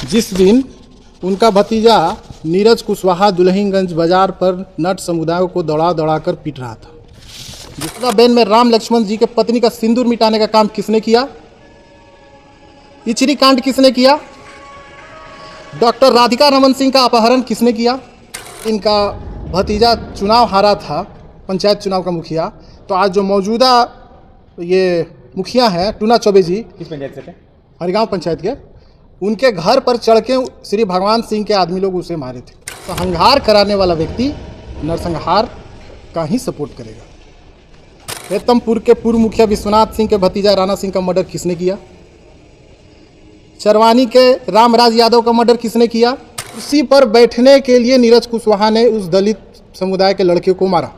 जिस दिन उनका भतीजा नीरज कुशवाहा दुल्हिनगंज बाजार पर नट समुदाय को दौड़ा दौड़ा कर पीट रहा था। जिसका बेन में राम लक्ष्मण जी के पत्नी का सिंदूर मिटाने का काम किसने किया? इचरी कांड किसने किया? डॉक्टर राधिका रमन सिंह का अपहरण किसने किया? इनका भतीजा चुनाव हारा था, पंचायत चुनाव का मुखिया। तो आज जो मौजूदा ये मुखिया हैं टूना चौबे जी, किस पंचायत से थे? हरिगांव पंचायत के, उनके घर पर चढ़ के श्री भगवान सिंह के आदमी लोग उसे मारे थे। तो संहार कराने वाला व्यक्ति नरसंहार का ही सपोर्ट करेगा। हेतमपुर के पूर्व मुखिया विश्वनाथ सिंह के भतीजा राणा सिंह का मर्डर किसने किया? चरवानी के रामराज यादव का मर्डर किसने किया? कुर्सी पर बैठने के लिए नीरज कुशवाहा ने उस दलित समुदाय के लड़के को मारा।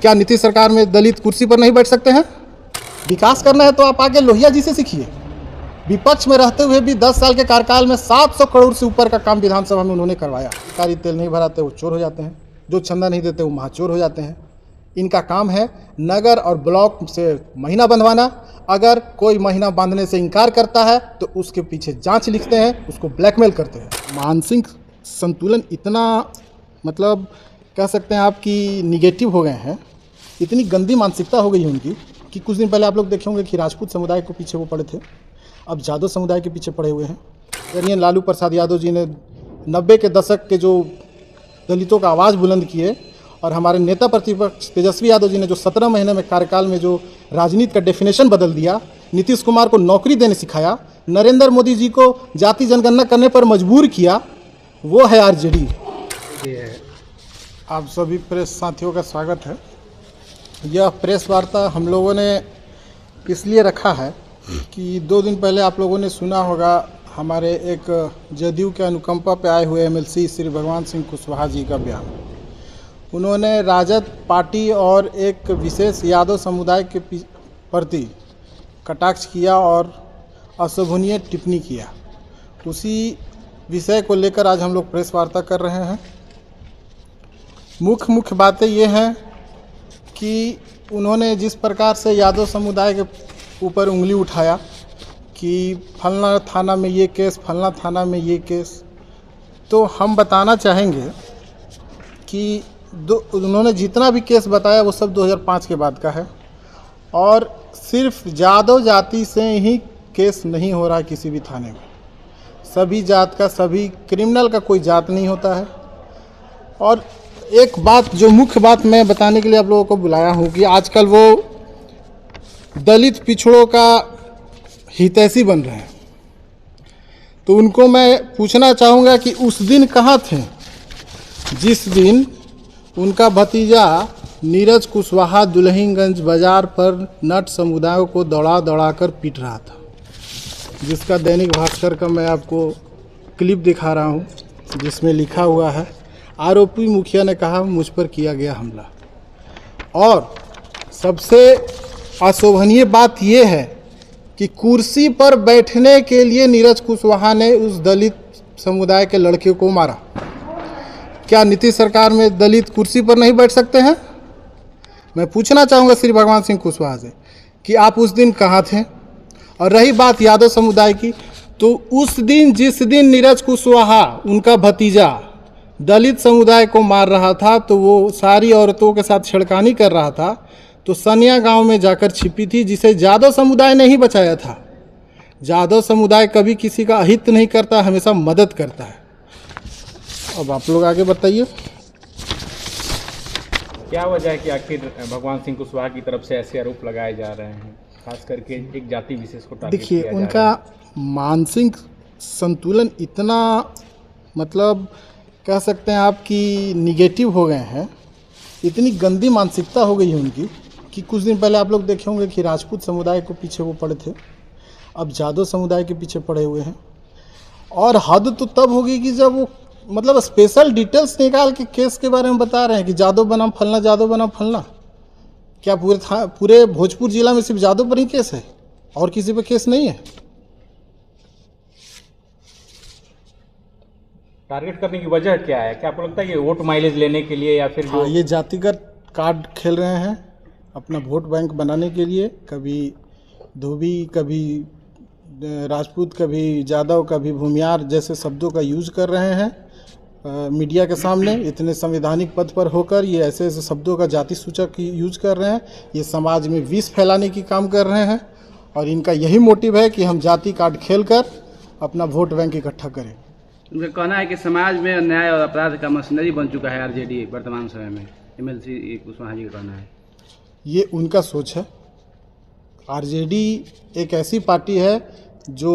क्या नीतीश सरकार में दलित कुर्सी पर नहीं बैठ सकते हैं? विकास करना है तो आप आगे लोहिया जी से सीखिए। विपक्ष में रहते हुए भी 10 साल के कार्यकाल में 700 करोड़ से ऊपर का काम विधानसभा में उन्होंने करवाया। सरकारी तेल नहीं भराते वो चोर हो जाते हैं, जो चंदा नहीं देते वो महाचोर हो जाते हैं। इनका काम है नगर और ब्लॉक से महीना बंधवाना। अगर कोई महीना बांधने से इनकार करता है तो उसके पीछे जांच लिखते हैं, उसको ब्लैकमेल करते हैं। मानसिक संतुलन इतना मतलब कह सकते हैं आपकी निगेटिव हो गए हैं, इतनी गंदी मानसिकता हो गई है उनकी कि कुछ दिन पहले आप लोग देखे होंगे कि राजपूत समुदाय को पीछे वो पड़े थे, अब जादव समुदाय के पीछे पड़े हुए हैं। यानी लालू प्रसाद यादव जी ने 90 के दशक के जो दलितों का आवाज़ बुलंद किए और हमारे नेता प्रतिपक्ष तेजस्वी यादव जी ने जो 17 महीने में कार्यकाल में जो राजनीति का डेफिनेशन बदल दिया, नीतीश कुमार को नौकरी देने सिखाया, नरेंद्र मोदी जी को जाति जनगणना करने पर मजबूर किया, वो है आरजेडी। आप सभी प्रेस साथियों का स्वागत है। यह प्रेस वार्ता हम लोगों ने इसलिए रखा है कि 2 दिन पहले आप लोगों ने सुना होगा हमारे एक जदयू के अनुकंपा पे आए हुए एमएलसी श्री भगवान सिंह कुशवाहा जी का बयान। उन्होंने राजद पार्टी और एक विशेष यादव समुदाय के प्रति कटाक्ष किया और अशोभनीय टिप्पणी किया। उसी विषय को लेकर आज हम लोग प्रेस वार्ता कर रहे हैं। मुख्य बातें ये हैं कि उन्होंने जिस प्रकार से यादव समुदाय के ऊपर उंगली उठाया कि फलना थाना में ये केस, फलना थाना में ये केस, तो हम बताना चाहेंगे कि उन्होंने जितना भी केस बताया वो सब 2005 के बाद का है और सिर्फ यादव जाति से ही केस नहीं हो रहा है किसी भी थाने में। सभी जात का, सभी क्रिमिनल का कोई जात नहीं होता है। और एक बात जो मुख्य बात मैं बताने के लिए आप लोगों को बुलाया हूँ कि आजकल वो दलित पिछड़ों का हितैषी बन रहे हैं, तो उनको मैं पूछना चाहूँगा कि उस दिन कहाँ थे जिस दिन उनका भतीजा नीरज कुशवाहा दुल्हिनगंज बाजार पर नट समुदायों को दौड़ा दौड़ा कर पीट रहा था, जिसका दैनिक भास्कर का मैं आपको क्लिप दिखा रहा हूँ, जिसमें लिखा हुआ है आरोपी मुखिया ने कहा मुझ पर किया गया हमला। और सबसे अशोभनीय बात यह है कि कुर्सी पर बैठने के लिए नीरज कुशवाहा ने उस दलित समुदाय के लड़के को मारा। क्या नीतीश सरकार में दलित कुर्सी पर नहीं बैठ सकते हैं? मैं पूछना चाहूँगा श्री भगवान सिंह कुशवाहा से कि आप उस दिन कहाँ थे? और रही बात यादव समुदाय की, तो उस दिन जिस दिन नीरज कुशवाहा उनका भतीजा दलित समुदाय को मार रहा था, तो वो सारी औरतों के साथ छेड़खानी कर रहा था, तो सनिया गांव में जाकर छिपी थी, जिसे यादव समुदाय ने ही बचाया था। यादव समुदाय कभी किसी का अहित नहीं करता, हमेशा मदद करता है। अब आप लोग आगे बताइए क्या वजह है कि आखिर भगवान सिंह कुशवाहा की तरफ से ऐसे आरोप लगाए जा रहे हैं, खास करके एक जाति विशेष को टारगेट किया जा रहा है? देखिए, उनका मानसिक संतुलन इतना मतलब कह सकते हैं आप कि निगेटिव हो गए हैं, इतनी गंदी मानसिकता हो गई है उनकी कि कुछ दिन पहले आप लोग देखे होंगे कि राजपूत समुदाय को पीछे वो पड़े थे, अब जादव समुदाय के पीछे पड़े हुए हैं। और हद तो तब होगी कि जब वो मतलब स्पेशल डिटेल्स निकाल के केस के बारे में बता रहे हैं कि जादव बनाम फलना, जादव बनाम फलना। क्या पूरे भोजपुर जिला में सिर्फ जादव पर ही केस है और किसी पर केस नहीं है? टारगेट करने की वजह क्या है? क्या आपको लगता है कि वोट माइलेज लेने के लिए या फिर हाँ, ये जातिगत कार्ड खेल रहे हैं अपना वोट बैंक बनाने के लिए। कभी धोबी, कभी राजपूत कभी यादव कभी भूमियार जैसे शब्दों का यूज कर रहे हैं मीडिया के सामने। इतने संवैधानिक पद पर होकर ये ऐसे ऐसे शब्दों का जाति सूचक यूज कर रहे हैं। ये समाज में विष फैलाने की काम कर रहे हैं और इनका यही मोटिव है कि हम जाति कार्ड खेलकर अपना वोट बैंक इकट्ठा करें। उनका कहना है कि समाज में अन्याय और अपराध का मशीनरी बन चुका है आरजेडी वर्तमान समय में। एमएलसी कुशवाहा जी का कहना है। ये उनका सोच है। आरजेडी एक ऐसी पार्टी है जो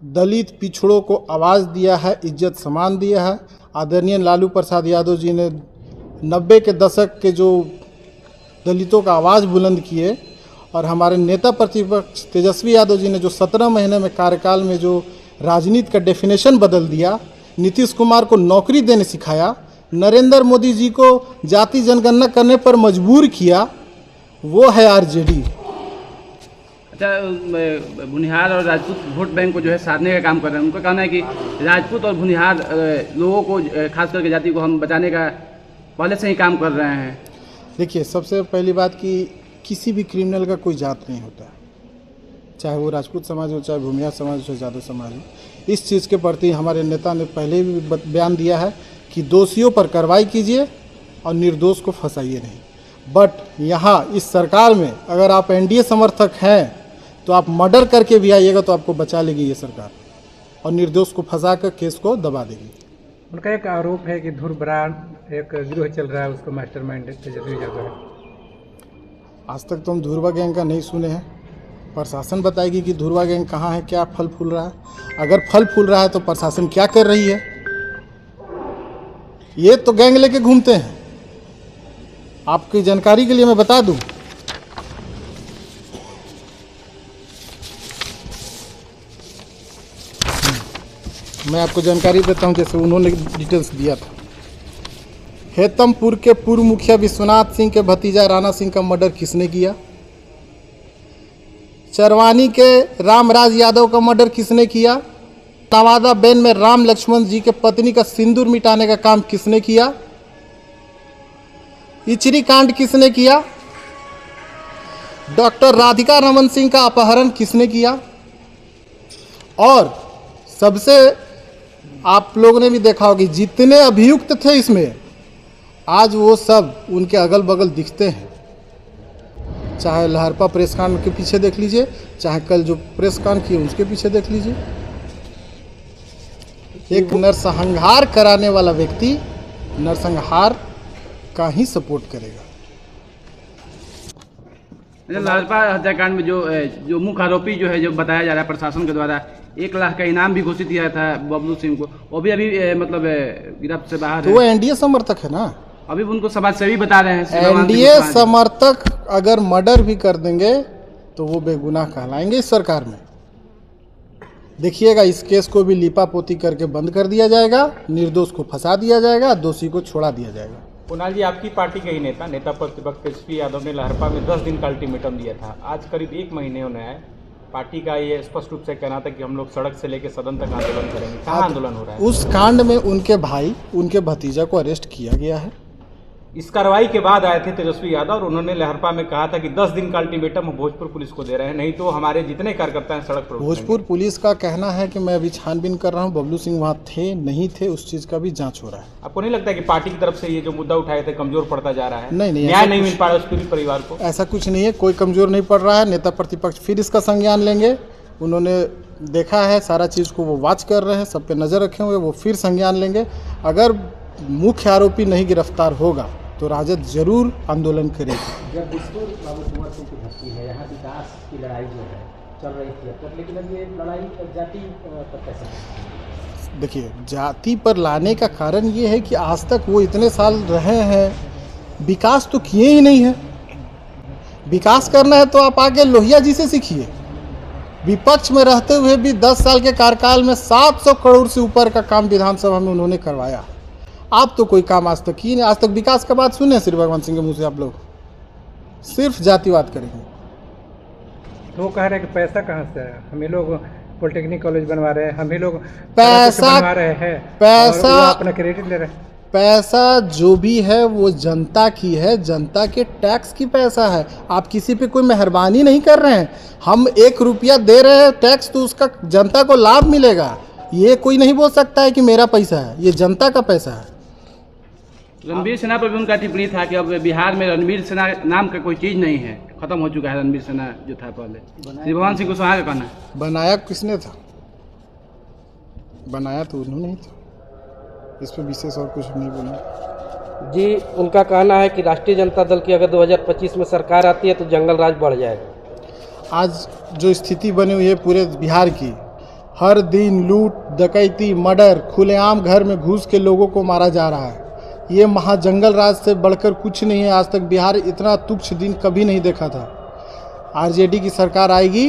दलित पिछड़ों को आवाज़ दिया है, इज्जत सम्मान दिया है। आदरणीय लालू प्रसाद यादव जी ने 90 के दशक के जो दलितों का आवाज़ बुलंद किए और हमारे नेता प्रतिपक्ष तेजस्वी यादव जी ने जो 17 महीने में कार्यकाल में जो राजनीति का डेफिनेशन बदल दिया, नीतीश कुमार को नौकरी देने सिखाया, नरेंद्र मोदी जी को जाति जनगणना करने पर मजबूर किया, वो है आरजेडी। अच्छा, भुनिहार और राजपूत वोट बैंक को जो है साधने का काम कर रहे हैं। उनका कहना है कि राजपूत और भुनिहार लोगों को, खास करके जाति को हम बचाने का पहले से ही काम कर रहे हैं। देखिए, सबसे पहली बात कि किसी भी क्रिमिनल का कोई जात नहीं होता, चाहे वो राजपूत समाज हो, चाहे भूमिहार समाज हो, यादव समाज हो। इस चीज़ के प्रति हमारे नेता ने पहले भी बयान दिया है कि दोषियों पर कार्रवाई कीजिए और निर्दोष को फंसाइए नहीं। बट यहाँ इस सरकार में अगर आप एनडीए समर्थक हैं तो आप मर्डर करके भी आइएगा तो आपको बचा लेगी ये सरकार और निर्दोष को फंसा कर केस को दबा देगी। उनका एक आरोप है कि ध्रुव बराड़ एक गिरोह चल रहा है, उसको मास्टरमाइंड तेजस्वी यादव है। आज तक तो हम धुरवा गैंग का नहीं सुने हैं। प्रशासन बताएगी कि धुरवा गैंग कहाँ है, क्या फल फूल रहा है। अगर फल फूल रहा है तो प्रशासन क्या कर रही है। ये तो गैंग लेके घूमते हैं। आपकी जानकारी के लिए मैं बता दूं, मैं आपको जानकारी देता हूं जैसे उन्होंने डिटेल्स दिया था। हेतमपुर के पूर्व मुखिया विश्वनाथ सिंह के भतीजा राणा सिंह का मर्डर किसने किया? चरवानी के रामराज यादव का मर्डर किसने किया? नवादा बेन में राम लक्ष्मण जी के पत्नी का सिंदूर मिटाने का काम किसने किया? इचरी कांड किसने किया? डॉक्टर राधिका रमन सिंह का अपहरण किसने किया? और सबसे आप लोगों ने भी देखा होगा जितने अभियुक्त थे इसमें, आज वो सब उनके अगल बगल दिखते हैं। चाहे लहरपा प्रेस कांड के पीछे देख लीजिए, चाहे कल जो प्रेस कांड किए उसके पीछे देख लीजिए। एक नरसंहार कराने वाला व्यक्ति नरसंहार का ही सपोर्ट करेगा। लहरपा हत्याकांड में जो मुख्य आरोपी जो है, जो बताया जा रहा है प्रशासन के द्वारा 1 लाख का इनाम भी घोषित किया था बबलू सिंह को, वो भी अभी मतलब गिरफ्त से बाहर तो वो एनडीए समर्थक है ना। अभी उनको समाजसेवी बता रहे हैं। एनडीए समर्थक अगर मर्डर भी कर देंगे तो वो बेगुनाह कहलाएंगे इस सरकार में। देखिएगा, इस केस को भी लीपापोती करके बंद कर दिया जाएगा, निर्दोष को फंसा दिया जाएगा, दोषी को छोड़ा दिया जाएगा। कुणाल जी, आपकी पार्टी के ही नेता प्रतिपक्ष तेजस्वी यादव ने लहरपा में 10 दिन का अल्टीमेटम दिया था। आज करीब 1 महीने होने आए। पार्टी का ये स्पष्ट रूप से कहना था कि हम लोग सड़क से लेकर सदन तक आंदोलन करेंगे। कहाँ आंदोलन हो रहा है? उस कांड में उनके भाई, उनके भतीजा को अरेस्ट किया गया है। इस कार्रवाई के बाद आए थे तेजस्वी यादव और उन्होंने लहरपा में कहा था कि 10 दिन का अल्टीमेटम भोजपुर पुलिस को दे रहे हैं, नहीं तो हमारे जितने कार्यकर्ता हैं सड़क पर। भोजपुर पुलिस का कहना है कि मैं अभी छानबीन कर रहा हूं, बबलू सिंह वहां थे नहीं थे उस चीज का भी जांच हो रहा है। आपको नहीं लगता कि पार्टी की तरफ से ये जो मुद्दा उठाए थे कमजोर पड़ता जा रहा है? नहीं, न्याय नहीं मिल पा रहा उस पूरी परिवार को? ऐसा कुछ नहीं है, कोई कमजोर नहीं पड़ रहा है। नेता प्रतिपक्ष फिर इसका संज्ञान लेंगे। उन्होंने देखा है सारा चीज़ को, वो वॉच कर रहे हैं, सब पे नज़र रखे हुए, वो फिर संज्ञान लेंगे। अगर मुख्य आरोपी नहीं गिरफ्तार होगा तो राजद जरूर आंदोलन करेगी। जब बिस्कुर बाबू कुंवर सिंह की भर्ती है, यहाँ विकास की लड़ाई जो है चल रही थी अब तक, लेकिन अब ये लड़ाई जाति पर कैसे? देखिए, जाति पर लाने का कारण ये है कि आज तक वो इतने साल रहे हैं, विकास तो किए ही नहीं है। विकास करना है तो आप आगे लोहिया जी से सीखिए। विपक्ष में रहते हुए भी 10 साल के कार्यकाल में 700 करोड़ से ऊपर का काम विधानसभा में उन्होंने करवाया। आप तो कोई काम आज तक ही नहीं। आज तक विकास का बात सुने श्री भगवान सिंह के मुंह से? आप लोग सिर्फ जातिवाद करेंगे। तो वो कह रहे हैं कि पैसा कहाँ से है, हम ही लोग पॉलिटेक्निक कॉलेज बनवा रहे हैं, हम ही लोग पैसा बनवा रहे हैं, पैसा और वो अपना क्रेडिट ले रहे हैं। पैसा जो भी है वो जनता की है, जनता के टैक्स की पैसा है। आप किसी पे कोई मेहरबानी नहीं कर रहे हैं। हम 1 रुपया दे रहे हैं टैक्स, तो उसका जनता को लाभ मिलेगा। ये कोई नहीं बोल सकता है कि मेरा पैसा है, ये जनता का पैसा है। रणवीर सेना पर भी उनका टिप्पणी था कि अब बिहार में रणवीर सेना नाम का कोई चीज़ नहीं है, खत्म हो चुका है रणवीर सेना जो था पहले। श्री भगवान सिंह कुशवाहा का कहना है। बनाया किसने था? बनाया तो उन्होंने ही था। इस पर विशेष और कुछ नहीं बोलना जी। उनका कहना है कि राष्ट्रीय जनता दल की अगर 2025 में सरकार आती है तो जंगल राज बढ़ जाएगा। आज जो स्थिति बनी हुई है पूरे बिहार की, हर दिन लूट डकैती मर्डर, खुलेआम घर में घुस के लोगों को मारा जा रहा है। ये महाजंगल राज से बढ़कर कुछ नहीं है। आज तक बिहार इतना तुच्छ दिन कभी नहीं देखा था। आरजेडी की सरकार आएगी,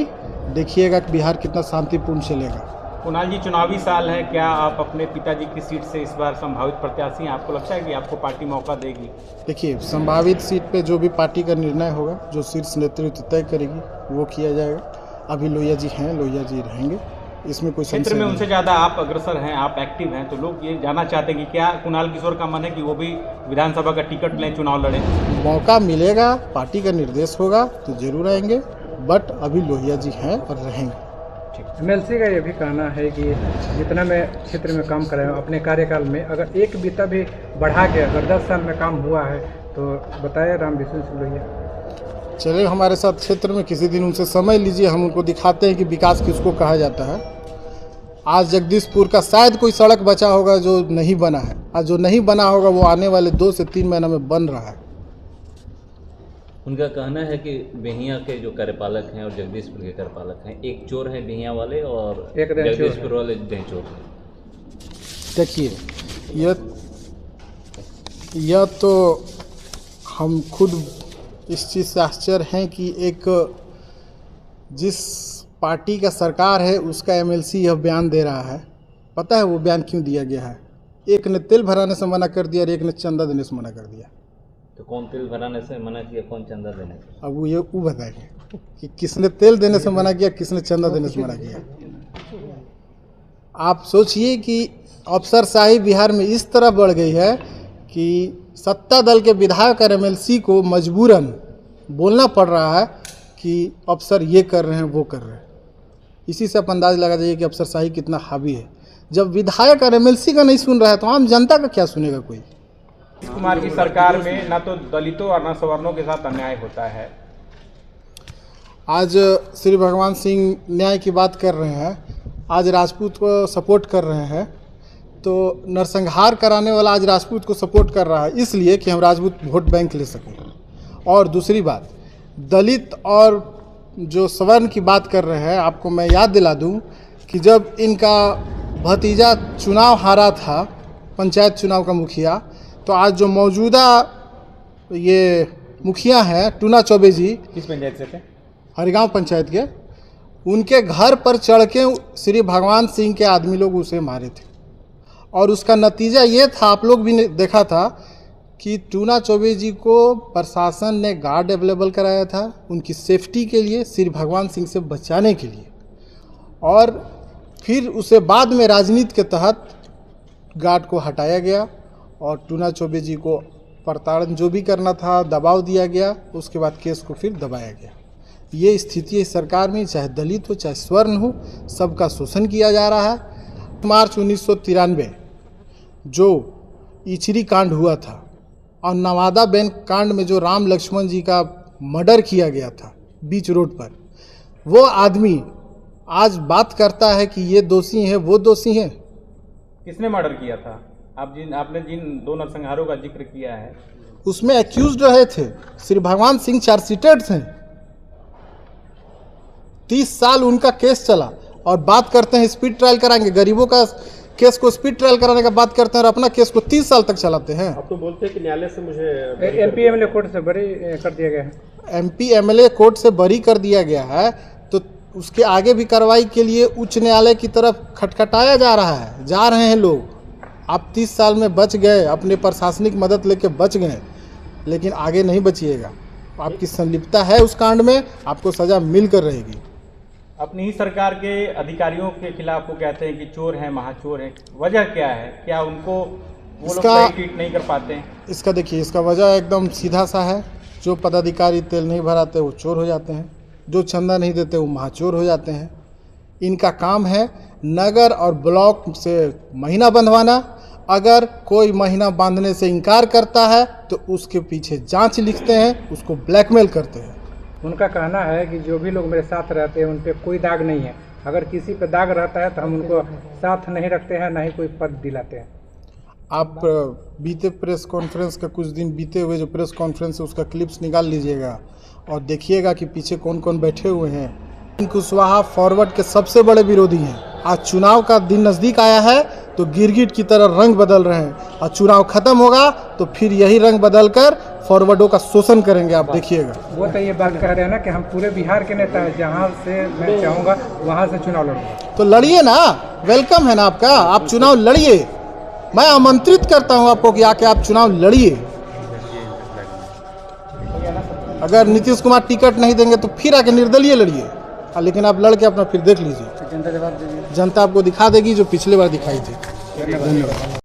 देखिएगा कि बिहार कितना शांतिपूर्ण चलेगा। कुणाल जी, चुनावी साल है, क्या आप अपने पिताजी की सीट से इस बार संभावित प्रत्याशी हैं? आपको लगता है कि आपको पार्टी मौका देगी? देखिए, संभावित सीट पे जो भी पार्टी का निर्णय होगा, जो शीर्ष नेतृत्व तय करेगी, वो किया जाएगा। अभी लोहिया जी हैं, लोहिया जी रहेंगे, इसमें कोई क्षेत्र में उनसे ज़्यादा आप अग्रसर हैं, आप एक्टिव हैं, तो लोग ये जानना चाहते हैं कि क्या कुणाल किशोर का मन है कि वो भी विधानसभा का टिकट लें, चुनाव लड़ें? मौका मिलेगा, पार्टी का निर्देश होगा तो जरूर आएंगे, बट अभी लोहिया जी हैं और रहेंगे। एमएलसी का ये भी कहना है कि जितना मैं क्षेत्र में काम कर रहा हूँ अपने कार्यकाल में, अगर एक बीता भी बढ़ा के अगर 10 साल में काम हुआ है तो बताया राम विष्णु सिंह लोहिया। चले हमारे साथ क्षेत्र में, किसी दिन उनसे समय लीजिए, हम उनको दिखाते हैं कि विकास किसको कहा जाता है। आज जगदीशपुर का शायद कोई सड़क बचा होगा जो नहीं बना है, आज जो नहीं बना होगा वो आने वाले 2 से 3 महीना में बन रहा है। उनका कहना है कि बिहियां के जो कार्यपालक हैं और जगदीशपुर के कार्यपालक हैं, एक चोर हैं बिहियां वाले और एक जगदीशपुर वाले डेंचोर हैं। देखिए, यह तो हम खुद इस चीज़ से आश्चर्य हैं कि एक जिस पार्टी का सरकार है उसका एमएलसी यह बयान दे रहा है। पता है वो बयान क्यों दिया गया है? एक ने तेल भराने से मना कर दिया और एक ने चंदा देने से मना कर दिया। तो कौन तेल भराने से मना किया, कौन चंदा देने से? अब वो बताएंगे कि किसने तेल देने से मना किया, किसने चंदा देने से मना किया। आप सोचिए कि अफसरशाही बिहार में इस तरह बढ़ गई है कि सत्ता दल के विधायक और एमएलसी को मजबूरन बोलना पड़ रहा है कि अफसर ये कर रहे हैं, वो कर रहे हैं। इसी से आप अंदाज लगा जाइए कि अफसरशाही कितना हावी है। जब विधायक और एमएलसी का नहीं सुन रहा है तो आम जनता का क्या सुनेगा कोई? नीतीश कुमार की सरकार में न तो दलितों और न सवर्णों के साथ अन्याय होता है। आज श्री भगवान सिंह न्याय की बात कर रहे हैं, आज राजपूत को सपोर्ट कर रहे हैं, तो नरसंहार कराने वाला आज राजपूत को सपोर्ट कर रहा है इसलिए कि हम राजपूत वोट बैंक ले सकें। और दूसरी बात, दलित और जो सवर्ण की बात कर रहे हैं, आपको मैं याद दिला दूं कि जब इनका भतीजा चुनाव हारा था, पंचायत चुनाव का मुखिया, तो आज जो मौजूदा ये मुखिया हैं टूना चौबे जी, किस पंचायत से थे? हरिगांव पंचायत के, उनके घर पर चढ़ के श्री भगवान सिंह के आदमी लोग उसे मारे थे। और उसका नतीजा ये था, आप लोग भी देखा था कि टूना चौबे जी को प्रशासन ने गार्ड अवेलेबल कराया था उनकी सेफ्टी के लिए, श्री भगवान सिंह से बचाने के लिए। और फिर उसे बाद में राजनीति के तहत गार्ड को हटाया गया और टूना चौबे जी को प्रताड़न जो भी करना था दबाव दिया गया, उसके बाद केस को फिर दबाया गया। ये स्थिति है सरकार में, चाहे दलित हो चाहे स्वर्ण हो, सबका शोषण किया जा रहा है। मार्च 1993 जो इचरी कांड हुआ था और नवादा बैंक कांड में जो राम लक्ष्मण जी का मर्डर किया गया था बीच रोड पर, वो आदमी आज बात करता है कि ये दोषी हैं, वो दोषी हैं। किसने मर्डर किया था? आपने जिन 2 नरसंहारों का जिक्र किया है उसमें एक्यूज्ड रहे थे श्री भगवान सिंह, चार्जशीटेड थे। 30 साल उनका केस चला और बात करते हैं स्पीड ट्रायल कराएंगे। गरीबों का केस को स्पीड ट्रायल कराने का बात करते हैं और अपना केस को 30 साल तक चलाते हैं। अब तो बोलते हैं कि न्यायालय से मुझे एमपी एमएलए कोर्ट से बरी कर दिया गया है। एमपी एमएलए कोर्ट से बरी कर दिया गया है, तो उसके आगे भी कार्रवाई के लिए उच्च न्यायालय की तरफ खटखटाया जा रहा है, जा रहे हैं लोग। आप 30 साल में बच गए, अपने प्रशासनिक मदद लेके बच गए, लेकिन आगे नहीं बचिएगा। आपकी संलिप्तता है उस कांड में, आपको सज़ा मिलकर रहेगी। अपनी ही सरकार के अधिकारियों के खिलाफ वो कहते हैं कि चोर हैं, महाचोर हैं। वजह क्या है? क्या उनको वो लोग इसका- सही ट्रीट नहीं कर पाते हैं। इसका देखिए, इसका वजह एकदम सीधा सा है। जो पदाधिकारी तेल नहीं भराते वो चोर हो जाते हैं, जो चंदा नहीं देते वो महाचोर हो जाते हैं। इनका काम है नगर और ब्लॉक से महीना बंधवाना। अगर कोई महीना बांधने से इनकार करता है तो उसके पीछे जांच लिखते हैं, उसको ब्लैकमेल करते हैं। उनका कहना है कि जो भी लोग मेरे साथ रहते हैं उन पे कोई दाग नहीं है, अगर किसी पे दाग रहता है तो हम उनको साथ नहीं रखते हैं, ना ही कोई पद दिलाते हैं। आप बीते प्रेस कॉन्फ्रेंस का कुछ दिन बीते हुए जो प्रेस कॉन्फ्रेंस है उसका क्लिप्स निकाल लीजिएगा और देखिएगा कि पीछे कौन कौन बैठे हुए हैं। कुशवाहा फॉरवर्ड के सबसे बड़े विरोधी हैं। आज चुनाव का दिन नज़दीक आया है तो गिरगिट की तरह रंग बदल रहे हैं और चुनाव खत्म होगा तो फिर यही रंग बदल कर फॉरवर्डों का शोषण करेंगे, आप देखिएगा। वो तो ये बात कह रहे हैं ना कि हम पूरे बिहार के नेता हैं, जहाँ से मैं चाहूँगा वहाँ से चुनाव लड़ूंगा। तो लड़िए ना, वेलकम है ना आपका, आप चुनाव लड़िए। मैं आमंत्रित करता हूं आपको कि आके आप चुनाव लड़िए। अगर नीतीश कुमार टिकट नहीं देंगे तो फिर आके निर्दलीय लड़िए, लेकिन आप लड़ के अपना फिर देख लीजिए, जनता आपको दिखा देगी जो पिछले बार दिखाई थी। धन्यवाद।